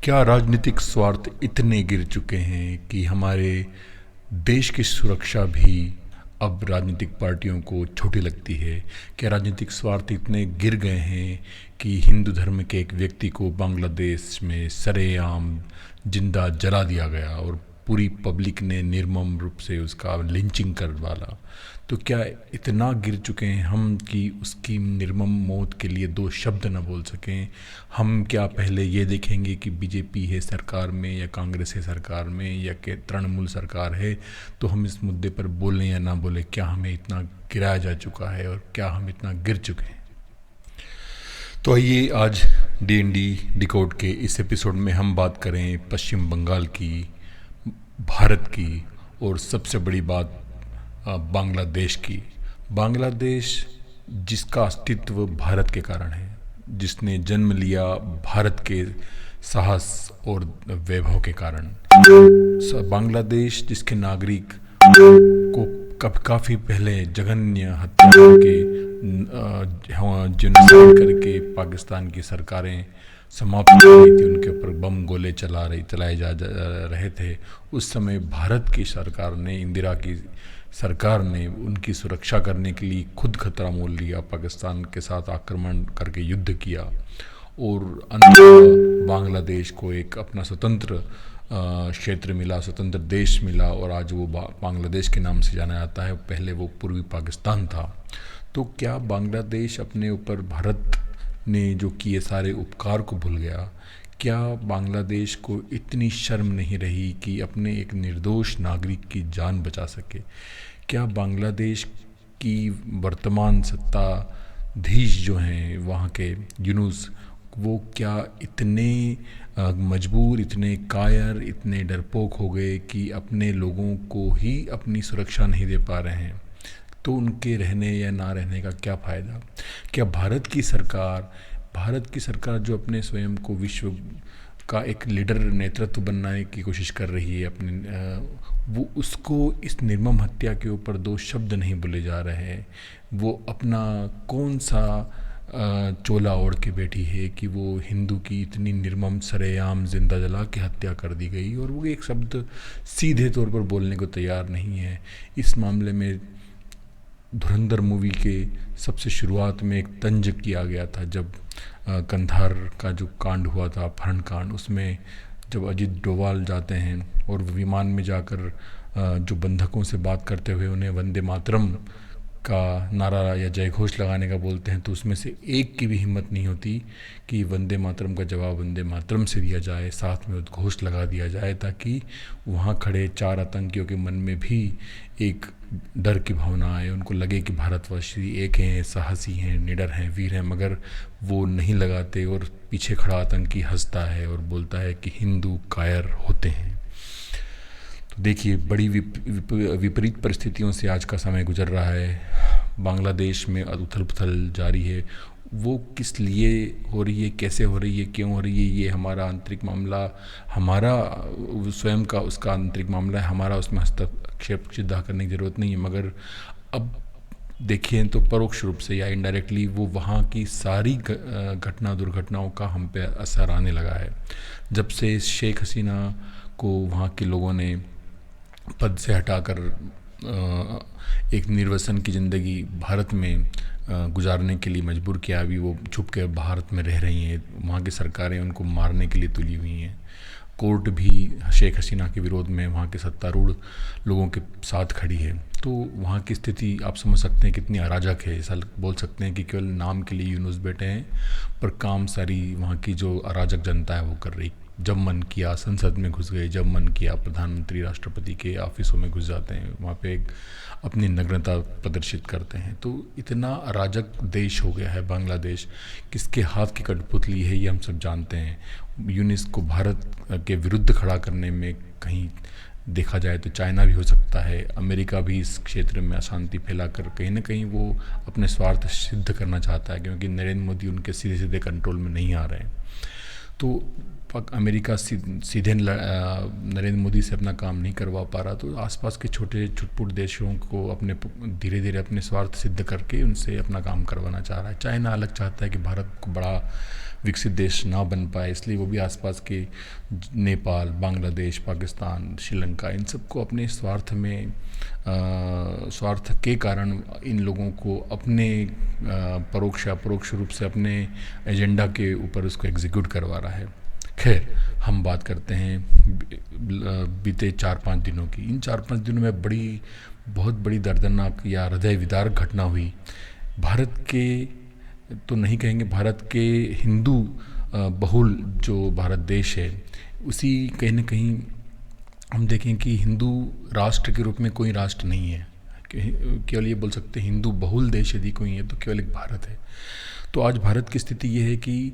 क्या राजनीतिक स्वार्थ इतने गिर चुके हैं कि हमारे देश की सुरक्षा भी अब राजनीतिक पार्टियों को छोटी लगती है? क्या राजनीतिक स्वार्थ इतने गिर गए हैं कि हिंदू धर्म के एक व्यक्ति को बांग्लादेश में सरेआम जिंदा जला दिया गया और पूरी पब्लिक ने निर्मम रूप से उसका लिंचिंग कर डाला? तो क्या इतना गिर चुके हैं हम कि उसकी निर्मम मौत के लिए दो शब्द न बोल सकें? हम क्या पहले ये देखेंगे कि बीजेपी है सरकार में या कांग्रेस है सरकार में या कि तृणमूल सरकार है, तो हम इस मुद्दे पर बोलें या ना बोलें? क्या हमें इतना गिराया जा चुका है और क्या हम इतना गिर चुके हैं? तो आइए आज डी डिकोड के इस एपिसोड में हम बात करें पश्चिम बंगाल की, भारत की और सबसे बड़ी बात बांग्लादेश की। बांग्लादेश जिसका अस्तित्व भारत के कारण है, जिसने जन्म लिया भारत के साहस और वैभव के कारण। बांग्लादेश जिसके नागरिक को काफ़ी पहले जघन्य हत्या करके जेनोसाइड करके पाकिस्तान की सरकारें समाप्त कर रही थी, उनके ऊपर बम गोले चलाए जा रहे थे। उस समय भारत की सरकार ने, इंदिरा की सरकार ने उनकी सुरक्षा करने के लिए खुद खतरा मोल लिया, पाकिस्तान के साथ आक्रमण करके युद्ध किया और अंततः बांग्लादेश को एक अपना स्वतंत्र क्षेत्र मिला, स्वतंत्र देश मिला और आज वो बांग्लादेश के नाम से जाना जाता है। पहले वो पूर्वी पाकिस्तान था। तो क्या बांग्लादेश अपने ऊपर भारत ने जो किए सारे उपकार को भूल गया? क्या बांग्लादेश को इतनी शर्म नहीं रही कि अपने एक निर्दोष नागरिक की जान बचा सके? क्या बांग्लादेश की वर्तमान सत्ताधीश जो हैं वहाँ के यूनुस, वो क्या इतने मजबूर, इतने कायर, इतने डरपोक हो गए कि अपने लोगों को ही अपनी सुरक्षा नहीं दे पा रहे हैं? तो उनके रहने या ना रहने का क्या फ़ायदा? क्या भारत की सरकार जो अपने स्वयं को विश्व का एक लीडर नेतृत्व बनने की कोशिश कर रही है वो उसको इस निर्मम हत्या के ऊपर दो शब्द नहीं बोले जा रहे हैं? वो अपना कौन सा चोला ओढ़ के बैठी है कि वो हिंदू की इतनी निर्मम सरेआम जिंदा जला के हत्या कर दी गई और वो एक शब्द सीधे तौर पर बोलने को तैयार नहीं है? इस मामले में धुरंधर मूवी के सबसे शुरुआत में एक तंज किया गया था, जब कंधार का जो कांड हुआ था, अपहरण कांड, उसमें जब अजीत डोभाल जाते हैं और विमान में जाकर जो बंधकों से बात करते हुए उन्हें वंदे मातरम का नारा या जय घोष लगाने का बोलते हैं, तो उसमें से एक की भी हिम्मत नहीं होती कि वंदे मातरम का जवाब वंदे मातरम से दिया जाए, साथ में उद्घोष लगा दिया जाए, ताकि वहाँ खड़े चार आतंकियों के मन में भी एक डर की भावना आए, उनको लगे कि भारतवासी एक हैं, साहसी हैं, निडर हैं, वीर हैं। मगर वो नहीं लगाते और पीछे खड़ा आतंकी हंसता है और बोलता है कि हिंदू कायर होते हैं। तो देखिए, बड़ी विपरीत परिस्थितियों से आज का समय गुजर रहा है। बांग्लादेश में उथल पुथल जारी है। वो किस लिए हो रही है, कैसे हो रही है, क्यों हो रही है, ये हमारा आंतरिक मामला, हमारा स्वयं का उसका आंतरिक मामला है, हमारा उसमें हस्तक्षेप सिद्ध करने की ज़रूरत नहीं है। मगर अब देखिए तो परोक्ष रूप से या इनडायरेक्टली वो वहाँ की सारी दुर्घटनाओं का हम पे असर आने लगा है। जब से शेख हसीना को वहाँ के लोगों ने पद से हटाकर एक निर्वसन की ज़िंदगी भारत में गुजारने के लिए मजबूर किया, अभी वो छुप कर भारत में रह रही हैं। वहाँ की सरकारें उनको मारने के लिए तुली हुई हैं। कोर्ट भी शेख हसीना के विरोध में वहाँ के सत्तारूढ़ लोगों के साथ खड़ी है। तो वहाँ की स्थिति आप समझ सकते हैं कितनी अराजक है। ऐसा बोल सकते हैं कि केवल नाम के लिए यूनुस बैठे हैं, पर काम सारी वहाँ की जो अराजक जनता है वो कर रही। जब मन किया संसद में घुस गए, जब मन किया प्रधानमंत्री राष्ट्रपति के ऑफिसों में घुस जाते हैं, वहाँ पे एक अपनी नग्नता प्रदर्शित करते हैं। तो इतना अराजक देश हो गया है बांग्लादेश। किसके हाथ की कठपुतली है ये हम सब जानते हैं। यूनिस को भारत के विरुद्ध खड़ा करने में कहीं देखा जाए तो चाइना भी हो सकता है, अमेरिका भी इस क्षेत्र में अशांति फैलाकर कहीं ना कहीं वो अपने स्वार्थ सिद्ध करना चाहता है, क्योंकि नरेंद्र मोदी उनके सीधे सीधे कंट्रोल में नहीं आ रहे हैं। तो अमेरिका सीधे नरेंद्र मोदी से अपना काम नहीं करवा पा रहा, तो आसपास के छोटे छुटपुट देशों को अपने धीरे धीरे अपने स्वार्थ सिद्ध करके उनसे अपना काम करवाना चाह रहा है। चाइना अलग चाहता है कि भारत को बड़ा विकसित देश ना बन पाए, इसलिए वो भी आसपास के नेपाल, बांग्लादेश, पाकिस्तान, श्रीलंका, इन सबको अपने स्वार्थ में स्वार्थ के कारण इन लोगों को अपने परोक्ष या परोक्ष रूप से अपने एजेंडा के ऊपर उसको एग्जीक्यूट करवा रहा है। खैर, हम बात करते हैं बीते 4-5 दिनों की। इन 4-5 दिनों में बहुत बड़ी दर्दनाक या हृदय विदारक घटना हुई। भारत के तो नहीं कहेंगे, भारत के हिंदू बहुल जो भारत देश है, उसी कहीं न कहीं हम देखें कि हिंदू राष्ट्र के रूप में कोई राष्ट्र नहीं है। केवल ये बोल सकते हैं हिंदू बहुल देश यदि कोई है तो केवल एक भारत है। तो आज भारत की स्थिति ये है कि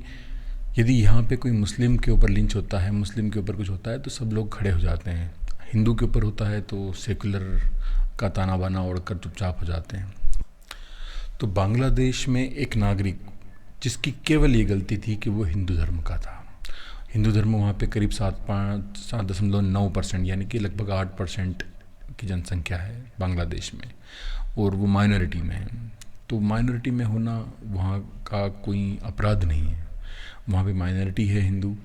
यदि यहाँ पे कोई मुस्लिम के ऊपर लिंच होता है, मुस्लिम के ऊपर कुछ होता है, तो सब लोग खड़े हो जाते हैं। हिंदू के ऊपर होता है तो सेकुलर का ताना बाना ओढ़कर चुपचाप हो जाते हैं। तो बांग्लादेश में एक नागरिक जिसकी केवल ये गलती थी कि वो हिंदू धर्म का था। हिंदू धर्म वहाँ पे करीब 7.9% यानी कि लगभग 8% की जनसंख्या है बांग्लादेश में, और वो माइनॉरिटी में है। तो माइनॉरिटी में होना वहाँ का कोई अपराध नहीं है, वहाँ पे माइनॉरिटी है हिंदू।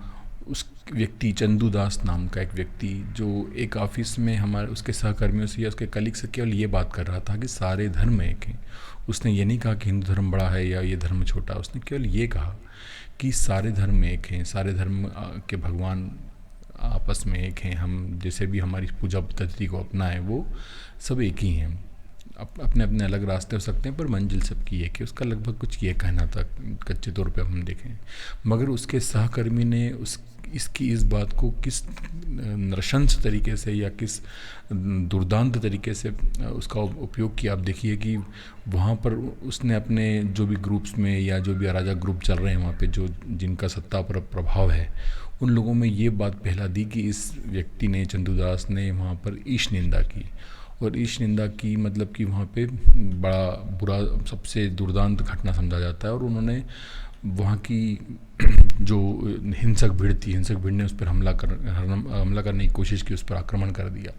उस व्यक्ति चंदू दास नाम का एक व्यक्ति जो एक ऑफिस में हमारे उसके सहकर्मियों से या उसके कलीग से केवल ये बात कर रहा था कि सारे धर्म एक हैं। उसने ये नहीं कहा कि हिंदू धर्म बड़ा है या ये धर्म छोटा, उसने केवल ये कहा कि सारे धर्म एक हैं, सारे धर्म के भगवान आपस में एक हैं, हम जैसे भी हमारी पूजा पद्धति को अपनाएं वो सब एक ही हैं। अपने अपने अलग रास्ते हो सकते हैं पर मंजिल सबकी एक है, उसका लगभग कुछ ये कहना था कच्चे तौर पे हम देखें। मगर उसके सहकर्मी ने इस बात को किस नृशंस तरीके से या किस दुर्दांत तरीके से उसका उपयोग किया। आप देखिए कि वहाँ पर उसने अपने जो भी ग्रुप्स में या जो भी अराजक ग्रुप चल रहे हैं वहाँ पे जो जिनका सत्ता पर प्रभाव है, उन लोगों में ये बात पहला दी कि इस व्यक्ति ने चंदू दास ने वहाँ पर ईश निंदा की। और ईश निंदा की मतलब कि वहाँ पे बड़ा बुरा सबसे दुर्दांत घटना समझा जाता है। और उन्होंने वहाँ की जो हिंसक भीड़ ने उस पर हमला करने की कोशिश की, उस पर आक्रमण कर दिया।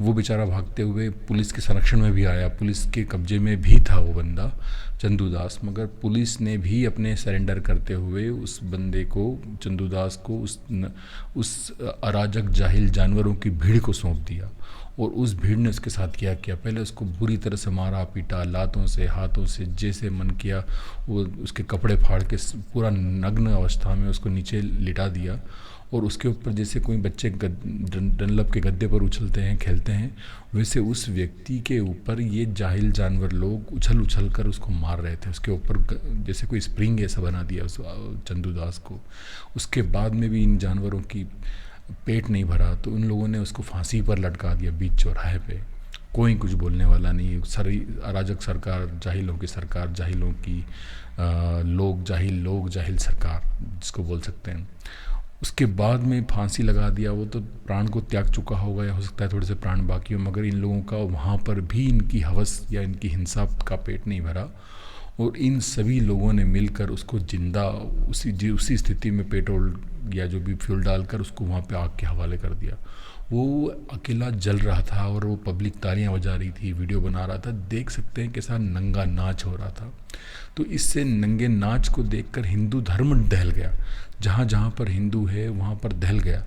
वो बेचारा भागते हुए पुलिस के संरक्षण में भी आया, पुलिस के कब्जे में भी था वो बंदा चंदू दास, मगर पुलिस ने भी अपने सरेंडर करते हुए उस बंदे को, चंदू दास को, उस अराजक जाहिल जानवरों की भीड़ को सौंप दिया। और उस भीड़ ने उसके साथ क्या किया, पहले उसको बुरी तरह से मारा पीटा, लातों से हाथों से जैसे मन किया वो उसके कपड़े फाड़ के पूरा नग्न अवस्था में उसको नीचे लिटा दिया। और उसके ऊपर जैसे कोई बच्चे डनलप के गद्दे पर उछलते हैं, खेलते हैं, वैसे उस व्यक्ति के ऊपर ये जाहिल जानवर लोग उछल कर उसको मार रहे थे। उसके ऊपर जैसे कोई स्प्रिंग ऐसा बना दिया उस चंदू दास को। उसके बाद में भी इन जानवरों की पेट नहीं भरा तो उन लोगों ने उसको फांसी पर लटका दिया बीच चौराहे पे। कोई कुछ बोलने वाला नहीं। सारी अराजक सरकार, जाहिलों की सरकार, जाहिलों की लोग जाहिल सरकार जिसको बोल सकते हैं। उसके बाद में फांसी लगा दिया। वो तो प्राण को त्याग चुका होगा या हो सकता है थोड़े से प्राण बाकी हो, मगर इन लोगों का वहाँ पर भी इनकी हवस या इनकी हिंसा का पेट नहीं भरा। और इन सभी लोगों ने मिलकर उसको जिंदा उसी स्थिति में पेट्रोल या जो भी फ्यूल डालकर उसको वहाँ पे आग के हवाले कर दिया। वो अकेला जल रहा था और वो पब्लिक तालियां बजा रही थी, वीडियो बना रहा था। देख सकते हैं कैसा नंगा नाच हो रहा था। तो इससे नंगे नाच को देखकर हिंदू धर्म दहल गया, जहाँ जहाँ पर हिंदू है वहाँ पर दहल गया।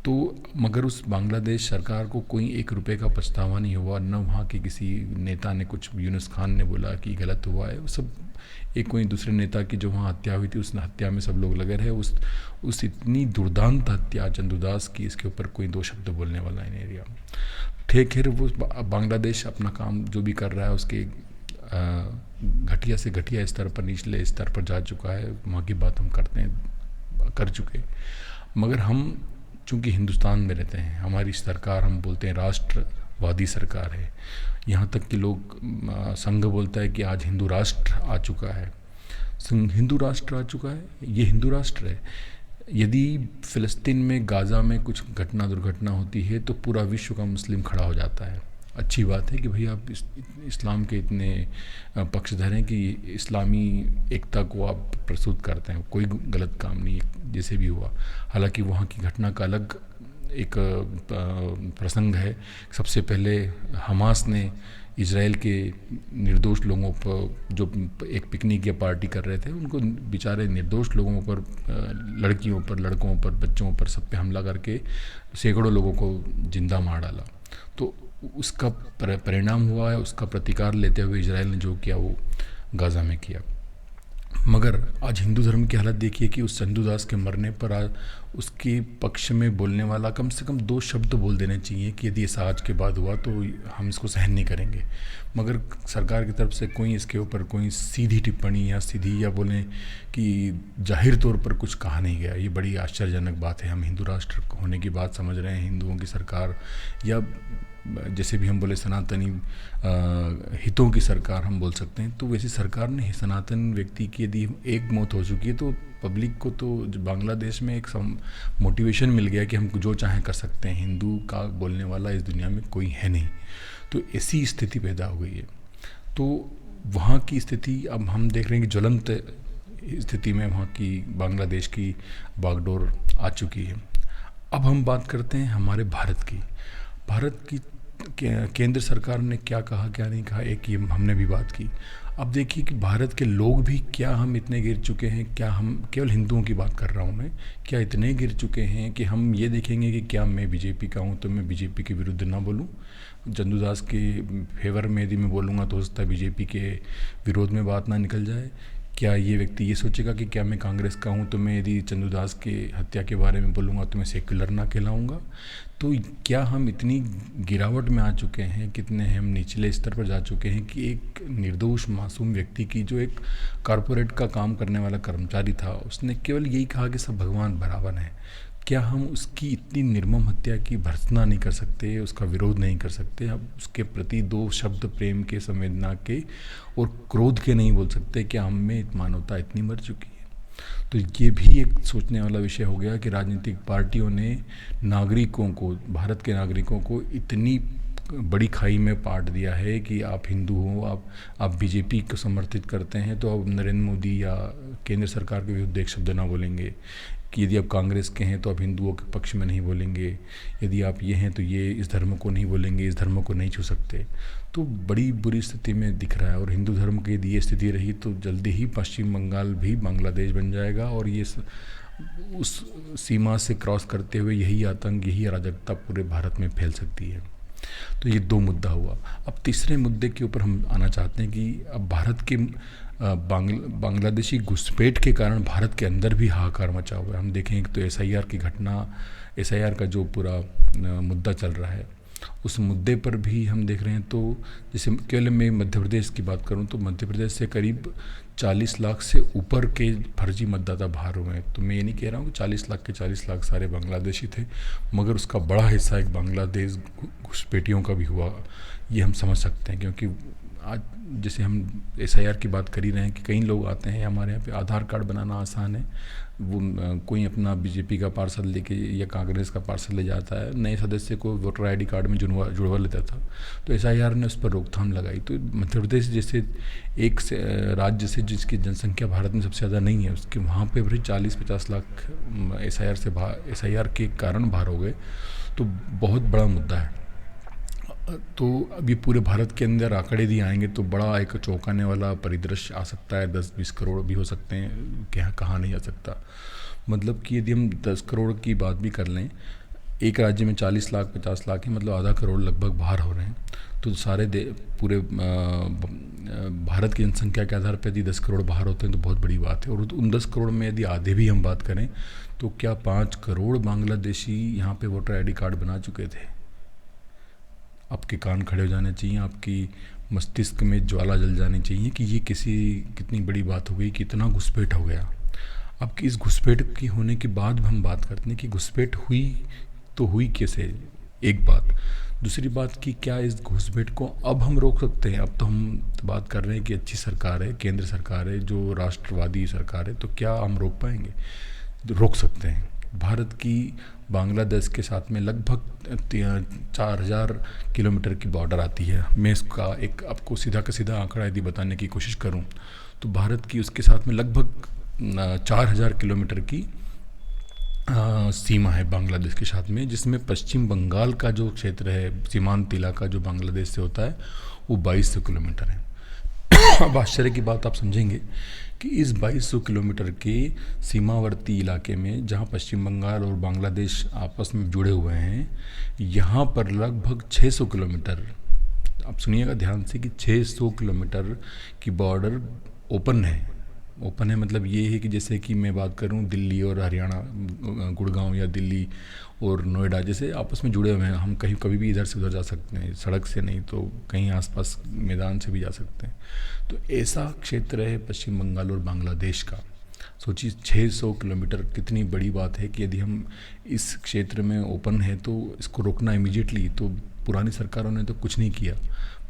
तो मगर उस बांग्लादेश सरकार को कोई 1 रुपये का पछतावा नहीं हुआ, न वहाँ के किसी नेता ने कुछ, यूनुस खान ने बोला कि गलत हुआ है। सब एक कोई दूसरे नेता की जो वहाँ हत्या हुई थी उस हत्या में सब लोग लगे रहे। उस इतनी दुर्दांत हत्या चंदू दास की, इसके ऊपर कोई 2 शब्द बोलने वाला नहीं एरिया। ठीक है, वो बांग्लादेश अपना काम जो भी कर रहा है उसके घटिया से घटिया स्तर पर, निचले स्तर पर जा चुका है। वहाँ की बात हम कर चुके। मगर हम चूँकि हिंदुस्तान में रहते हैं, हमारी सरकार, हम बोलते हैं राष्ट्रवादी सरकार है। यहाँ तक कि लोग संघ बोलता है कि आज हिंदू राष्ट्र आ चुका है। हिंदू राष्ट्र आ चुका है, ये हिंदू राष्ट्र है। यदि फ़िलिस्तीन में, गाज़ा में कुछ दुर्घटना होती है तो पूरा विश्व का मुस्लिम खड़ा हो जाता है। अच्छी बात है कि भाई आप इस्लाम के इतने पक्षधर हैं कि इस्लामी एकता को आप प्रस्तुत करते हैं, कोई गलत काम नहीं है जैसे भी हुआ। हालांकि वहाँ की घटना का अलग एक प्रसंग है। सबसे पहले हमास ने इजराइल के निर्दोष लोगों पर, जो एक पिकनिक या पार्टी कर रहे थे, उनको बेचारे निर्दोष लोगों पर, लड़कियों पर, लड़कों पर, बच्चों पर, सब पे हमला करके सैकड़ों लोगों को जिंदा मार डाला। तो उसका परिणाम हुआ है, उसका प्रतिकार लेते हुए इजराइल ने जो किया वो गाज़ा में किया। मगर आज हिंदू धर्म की हालत देखिए कि उस चंदू दास के मरने पर आज उसके पक्ष में बोलने वाला कम से कम 2 शब्द बोल देने चाहिए कि यदि ऐसा आज के बाद हुआ तो हम इसको सहन नहीं करेंगे। मगर सरकार की तरफ से कोई इसके ऊपर कोई सीधी टिप्पणी या सीधी, या बोलें कि जाहिर तौर पर कुछ कहा नहीं गया। ये बड़ी आश्चर्यजनक बात है। हम हिंदू राष्ट्र होने की बात समझ रहे हैं, हिंदुओं की सरकार, या जैसे भी हम बोले सनातनी हितों की सरकार हम बोल सकते हैं, तो वैसी सरकार ने सनातन व्यक्ति की यदि एक मौत हो चुकी है तो पब्लिक को तो बांग्लादेश में एक मोटिवेशन मिल गया कि हम जो चाहें कर सकते हैं, हिंदू का बोलने वाला इस दुनिया में कोई है नहीं। तो ऐसी स्थिति पैदा हो गई है। तो वहाँ की स्थिति अब हम देख रहे हैं कि ज्वलंत स्थिति में वहाँ की बांग्लादेश की बागडोर आ चुकी है। अब हम बात करते हैं हमारे भारत की। भारत की केंद्र सरकार ने क्या कहा क्या नहीं कहा, एक ये हमने भी बात की। अब देखिए कि भारत के लोग भी, क्या हम इतने गिर चुके हैं, क्या हम, केवल हिंदुओं की बात कर रहा हूँ मैं, क्या इतने गिर चुके हैं कि हम ये देखेंगे कि क्या मैं बीजेपी का हूँ तो मैं बीजेपी के विरुद्ध ना बोलूँ। चंदू दास के फेवर में यदि मैं बोलूँगा तो हो सकता है बीजेपी के विरोध में बात ना निकल जाए। क्या ये व्यक्ति ये सोचेगा कि क्या मैं कांग्रेस का हूँ तो मैं यदि चंदू दास के हत्या के बारे में बोलूँगा तो मैं सेक्युलर ना कहलाऊँगा। तो क्या हम इतनी गिरावट में आ चुके हैं, कितने हम निचले स्तर पर जा चुके हैं कि एक निर्दोष मासूम व्यक्ति की, जो एक कॉरपोरेट का काम करने वाला कर्मचारी था, उसने केवल यही कहा कि सब भगवान बराबर हैं। क्या हम उसकी इतनी निर्मम हत्या की भर्त्सना नहीं कर सकते, उसका विरोध नहीं कर सकते? अब उसके प्रति 2 शब्द प्रेम के, संवेदना के और क्रोध के नहीं बोल सकते? क्या हम में मानवता इतनी मर चुकी है? तो ये भी एक सोचने वाला विषय हो गया कि राजनीतिक पार्टियों ने नागरिकों को, भारत के नागरिकों को इतनी बड़ी खाई में पाट दिया है कि आप हिंदू हो, आप बीजेपी को समर्थित करते हैं तो अब नरेंद्र मोदी या केंद्र सरकार के विरुद्ध एक शब्द ना बोलेंगे, कि यदि आप कांग्रेस के हैं तो आप हिंदुओं के पक्ष में नहीं बोलेंगे, यदि आप ये हैं तो ये इस धर्म को नहीं बोलेंगे, इस धर्म को नहीं छू सकते। तो बड़ी बुरी स्थिति में दिख रहा है। और हिंदू धर्म की यदि ये स्थिति रही तो जल्दी ही पश्चिम बंगाल भी बांग्लादेश बन जाएगा, और ये उस सीमा से क्रॉस करते हुए यही आतंक, यही अराजकता पूरे भारत में फैल सकती है। तो ये 2 मुद्दा हुआ। अब तीसरे मुद्दे के ऊपर हम आना चाहते हैं कि अब भारत के बांग्लादेशी घुसपैठ के कारण भारत के अंदर भी हाहाकार मचा हुआ है। हम देखें तो SIR की घटना, SIR का जो पूरा मुद्दा चल रहा है, उस मुद्दे पर भी हम देख रहे हैं। तो जैसे केवल मैं मध्य प्रदेश की बात करूं तो मध्य प्रदेश से करीब 40 लाख से ऊपर के फर्जी मतदाता बाहर हुए हैं। तो मैं ये नहीं कह रहा हूँ कि 40 लाख के 40 लाख सारे बांग्लादेशी थे, मगर उसका बड़ा हिस्सा एक बांग्लादेश घुसपैठियों का भी हुआ, ये हम समझ सकते हैं। क्योंकि आज जैसे हम SIR की बात कर ही रहे हैं कि कई लोग आते हैं हमारे यहाँ पे, आधार कार्ड बनाना आसान है, वो कोई अपना बीजेपी का पार्सल लेके या कांग्रेस का पार्सल ले जाता है, नए सदस्य को वोटर ID कार्ड में जुड़वा लेता था। तो SIR ने उस पर रोकथाम लगाई। तो मध्य प्रदेश जैसे एक राज्य से जिसकी जनसंख्या भारत में सबसे ज़्यादा नहीं है, उसके वहाँ पे भी 40-50 लाख SIR के कारण बाहर हो गए। तो बहुत बड़ा मुद्दा है। तो अभी पूरे भारत के अंदर आंकड़े दिए आएंगे तो बड़ा एक चौंकाने वाला परिदृश्य आ सकता है। 10-20 करोड़ भी हो सकते हैं, क्या कहाँ नहीं आ सकता। मतलब कि यदि हम 10 करोड़ की बात भी कर लें, एक राज्य में 40 लाख 50 लाख है, मतलब आधा करोड़ लगभग बाहर हो रहे हैं। तो सारे पूरे भारत की जनसंख्या के आधार पर यदि 10 करोड़ बाहर होते हैं तो बहुत बड़ी बात है। और उन 10 करोड़ में यदि आधे भी हम बात करें तो क्या 5 करोड़ बांग्लादेशी यहाँ पे वोटर ID कार्ड बना चुके थे? आपके कान खड़े हो जाने चाहिए, आपकी मस्तिष्क में ज्वाला जल जानी चाहिए कि ये कितनी बड़ी बात हो गई, कितना घुसपैठ हो गया। अब इस घुसपैठ की होने के बाद हम बात करते हैं कि घुसपैठ हुई तो हुई कैसे, एक बात। दूसरी बात कि क्या इस घुसपैठ को अब हम रोक सकते हैं? अब तो हम बात कर रहे हैं कि अच्छी सरकार है, केंद्र सरकार है, जो राष्ट्रवादी सरकार है, तो क्या हम रोक पाएंगे? रोक सकते हैं। भारत की बांग्लादेश के साथ में लगभग 4000 किलोमीटर की बॉर्डर आती है। मैं इसका एक आपको सीधा का सीधा आंकड़ा यदि बताने की कोशिश करूं तो भारत की उसके साथ में लगभग 4,000 किलोमीटर की सीमा है बांग्लादेश के साथ में, जिसमें पश्चिम बंगाल का जो क्षेत्र है, सीमांत इलाका जो बांग्लादेश से होता है, वो 2200 किलोमीटर है। अब आश्चर्य की बात आप समझेंगे कि इस 2200 किलोमीटर के सीमावर्ती इलाके में, जहाँ पश्चिम बंगाल और बांग्लादेश आपस में जुड़े हुए हैं, यहाँ पर लगभग 600 किलोमीटर, आप सुनिएगा ध्यान से, कि 600 किलोमीटर की बॉर्डर ओपन है। ओपन है मतलब ये है कि जैसे कि मैं बात करूं दिल्ली और हरियाणा, गुड़गांव या दिल्ली और नोएडा जैसे आपस में जुड़े हुए हैं, हम कहीं कभी भी इधर से उधर जा सकते हैं, सड़क से नहीं तो कहीं आसपास मैदान से भी जा सकते हैं। तो ऐसा क्षेत्र है पश्चिम बंगाल और बांग्लादेश का। सोचिए 600 किलोमीटर कितनी बड़ी बात है कि यदि हम इस क्षेत्र में ओपन है तो इसको रोकना इमीडिएटली, तो पुरानी सरकारों ने तो कुछ नहीं किया,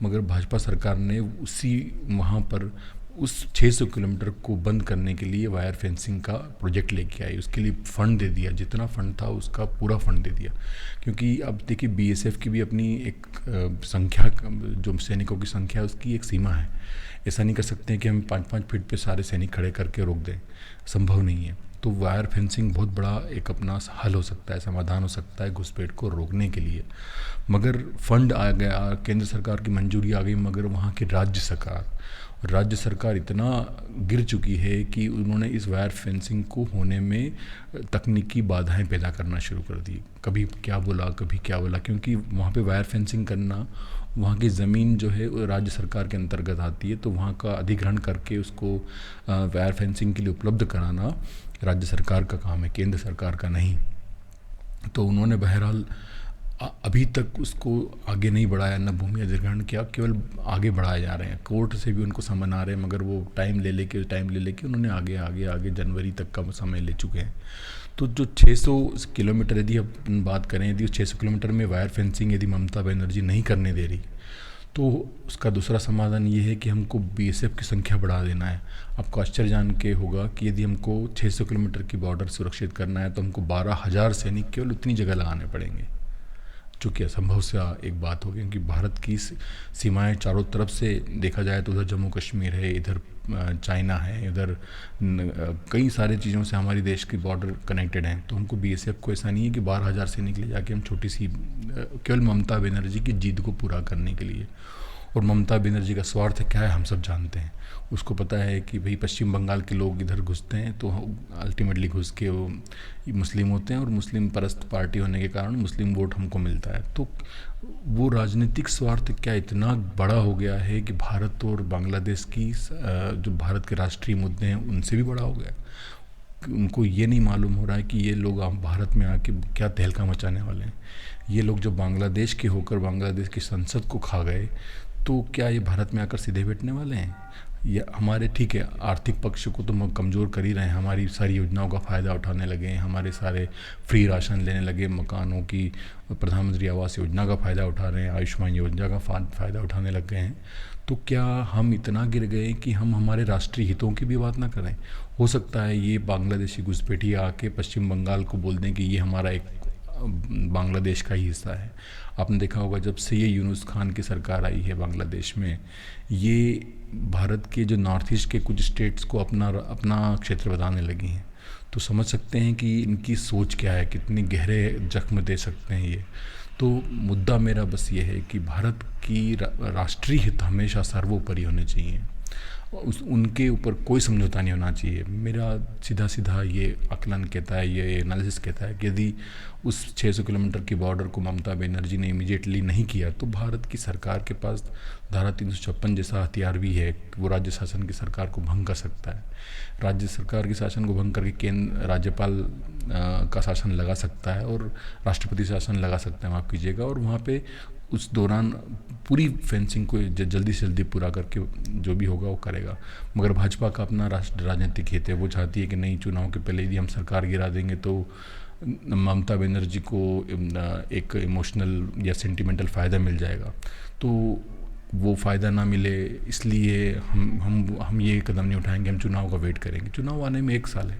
मगर भाजपा सरकार ने उसी वहाँ पर उस 600 किलोमीटर को बंद करने के लिए वायर फेंसिंग का प्रोजेक्ट लेके आई, उसके लिए फ़ंड दे दिया, जितना फ़ंड था उसका पूरा फ़ंड दे दिया। क्योंकि अब देखिए बीएसएफ की भी अपनी एक संख्या, जो सैनिकों की संख्या है उसकी एक सीमा है। ऐसा नहीं कर सकते हैं कि हम 5-5 फीट पे सारे सैनिक खड़े करके रोक दें, संभव नहीं है। तो वायर फेंसिंग बहुत बड़ा एक अपना हल हो सकता है, समाधान हो सकता है घुसपैठ को रोकने के लिए। मगर फंड आ गया, केंद्र सरकार की मंजूरी आ गई, मगर वहाँ की राज्य सरकार इतना गिर चुकी है कि उन्होंने इस वायर फेंसिंग को होने में तकनीकी बाधाएं पैदा करना शुरू कर दी। कभी क्या बोला, क्योंकि वहाँ पे वायर फेंसिंग करना, वहाँ की ज़मीन जो है वो राज्य सरकार के अंतर्गत आती है, तो वहाँ का अधिग्रहण करके उसको वायर फेंसिंग के लिए उपलब्ध कराना राज्य सरकार का काम है, केंद्र सरकार का नहीं। तो उन्होंने बहरहाल अभी तक उसको आगे नहीं बढ़ाया, न भूमि अधिग्रहण किया, केवल आगे बढ़ाए जा रहे हैं। कोर्ट से भी उनको समन आ रहे हैं, मगर वो टाइम ले लेके उन्होंने आगे जनवरी तक का समय ले चुके हैं। तो जो 600 किलोमीटर यदि अपन बात करें, यदि उस 600 किलोमीटर में वायर फेंसिंग यदि ममता बनर्जी नहीं करने दे रही, तो उसका दूसरा समाधान ये है कि हमको बीएसएफ की संख्या बढ़ा देना है। आपको आश्चर्य जान के होगा कि यदि हमको 600 किलोमीटर की बॉर्डर सुरक्षित करना है तो हमको 12,000 सैनिक केवल उतनी जगह लगाने पड़ेंगे, जो कि असंभव सा एक बात होगी। क्योंकि भारत की सीमाएं चारों तरफ से देखा जाए तो उधर जम्मू कश्मीर है, इधर चाइना है, इधर कई सारे चीज़ों से हमारी देश की बॉर्डर कनेक्टेड हैं। तो हमको बीएसएफ को ऐसा नहीं है कि 12,000 सैनिक ले जाके हम छोटी सी, केवल ममता बनर्जी की जिद को पूरा करने के लिए। और ममता बनर्जी का स्वार्थ क्या है हम सब जानते हैं। उसको पता है कि भाई पश्चिम बंगाल के लोग इधर घुसते हैं तो अल्टीमेटली घुस के वो मुस्लिम होते हैं, और मुस्लिम परस्त पार्टी होने के कारण मुस्लिम वोट हमको मिलता है। तो वो राजनीतिक स्वार्थ क्या इतना बड़ा हो गया है कि भारत और बांग्लादेश की जो भारत के राष्ट्रीय मुद्दे हैं उनसे भी बड़ा हो गया। उनको ये नहीं मालूम हो रहा है कि ये लोग भारत में आके क्या तहलका मचाने वाले हैं। ये लोग जब बांग्लादेश के होकर बांग्लादेश की संसद को खा गए, तो क्या ये भारत में आकर सीधे बैठने वाले हैं? या हमारे, ठीक है, आर्थिक पक्ष को तो हम कमज़ोर कर ही रहे हैं, हमारी सारी योजनाओं का फ़ायदा उठाने लगे हैं, हमारे सारे फ्री राशन लेने लगे, मकानों की प्रधानमंत्री आवास योजना का फ़ायदा उठा रहे हैं, आयुष्मान योजना का फ़ायदा उठाने लग गए हैं। तो क्या हम इतना गिर गए कि हम हमारे राष्ट्रीय हितों की भी बात ना करें? हो सकता है ये बांग्लादेशी घुसपैठिए आके पश्चिम बंगाल को बोल दें कि ये हमारा एक बांग्लादेश का ही हिस्सा है। आपने देखा होगा जब से ये यूनुस खान की सरकार आई है बांग्लादेश में, ये भारत के जो नॉर्थ ईस्ट के कुछ स्टेट्स को अपना क्षेत्र बताने लगी हैं। तो समझ सकते हैं कि इनकी सोच क्या है, कितने गहरे जख्म दे सकते हैं ये। तो मुद्दा मेरा बस ये है कि भारत की राष्ट्रीय हित हमेशा सर्वोपरि होने चाहिए, उनके ऊपर कोई समझौता नहीं होना चाहिए। मेरा सीधा ये आकलन कहता है, ये एनालिसिस कहता है कि यदि उस 600 किलोमीटर की बॉर्डर को ममता बनर्जी ने इमीडिएटली नहीं किया, तो भारत की सरकार के पास धारा 356 जैसा हथियार भी है, वो राज्य शासन की सरकार को भंग कर सकता है। राज्य सरकार के शासन को भंग करके केंद्र राज्यपाल का शासन लगा सकता है और राष्ट्रपति शासन लगा सकता है, माफ़ कीजिएगा। और वहाँ पे उस दौरान पूरी फेंसिंग को जल्दी से जल्दी पूरा करके जो भी होगा वो करेगा। मगर भाजपा का अपना राजनीतिक हित है, वो चाहती है कि नहीं, चुनाव के पहले यदि हम सरकार गिरा देंगे तो ममता बनर्जी को एक इमोशनल या सेंटिमेंटल फ़ायदा मिल जाएगा। तो वो फ़ायदा ना मिले, इसलिए हम ये कदम नहीं उठाएंगे, हम चुनाव का वेट करेंगे। चुनाव आने में 1 साल है,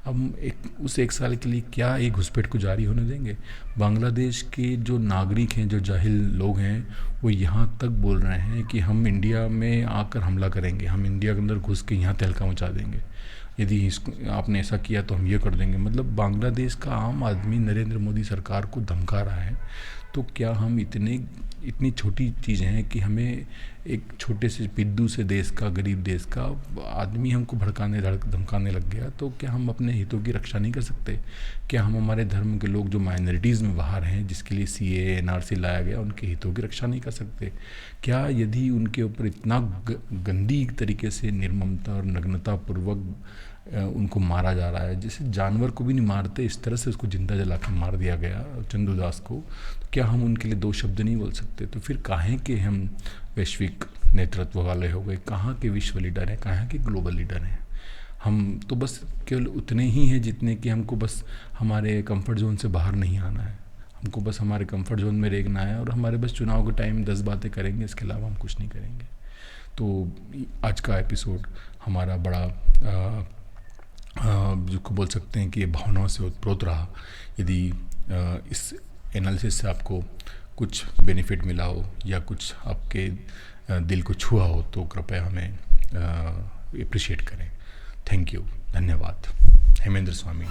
अब उस 1 साल के लिए क्या एक घुसपैठ को जारी होने देंगे? बांग्लादेश के जो नागरिक हैं, जो जाहिल लोग हैं, वो यहाँ तक बोल रहे हैं कि हम इंडिया में आकर हमला करेंगे, हम इंडिया के अंदर घुस के यहाँ तहलका मचा देंगे। यदि आपने ऐसा किया तो हम ये कर देंगे। मतलब बांग्लादेश का आम आदमी नरेंद्र मोदी सरकार को धमका रहा है। तो क्या हम इतनी छोटी चीज़ें हैं कि हमें एक छोटे से पिद्दू से देश का, गरीब देश का आदमी हमको धमकाने लग गया, तो क्या हम अपने हितों की रक्षा नहीं कर सकते? क्या हम हमारे धर्म के लोग जो माइनॉरिटीज़ में बाहर हैं, जिसके लिए CAA NRC लाया गया, उनके हितों की रक्षा नहीं कर सकते? क्या यदि उनके ऊपर इतना गंदी तरीके से निर्ममता और नग्नता पूर्वक उनको मारा जा रहा है, जैसे जानवर को भी नहीं मारते, इस तरह से उसको जिंदा जला कर मार दिया गया चंदू दास को, तो क्या हम उनके लिए 2 शब्द नहीं बोल सकते? तो फिर काहे के हम वैश्विक नेतृत्व वाले हो गए? कहाँ के विश्व लीडर हैं? कहाँ के ग्लोबल लीडर हैं? हम तो बस केवल उतने ही हैं जितने कि हमको बस हमारे कंफर्ट जोन से बाहर नहीं आना है, हमको बस हमारे कंफर्ट जोन में रहना है, और हमारे बस चुनाव के टाइम 10 बातें करेंगे, इसके अलावा हम कुछ नहीं करेंगे। तो आज का एपिसोड हमारा बड़ा जिसको बोल सकते हैं कि ये भावनाओं से ओतप्रोत रहा। यदि इस एनालिसिस से आपको कुछ बेनिफिट मिला हो या कुछ आपके दिल को छुआ हो, तो कृपया हमें अप्रिशिएट करें। थैंक यू, धन्यवाद। हेमेंद्र स्वामी।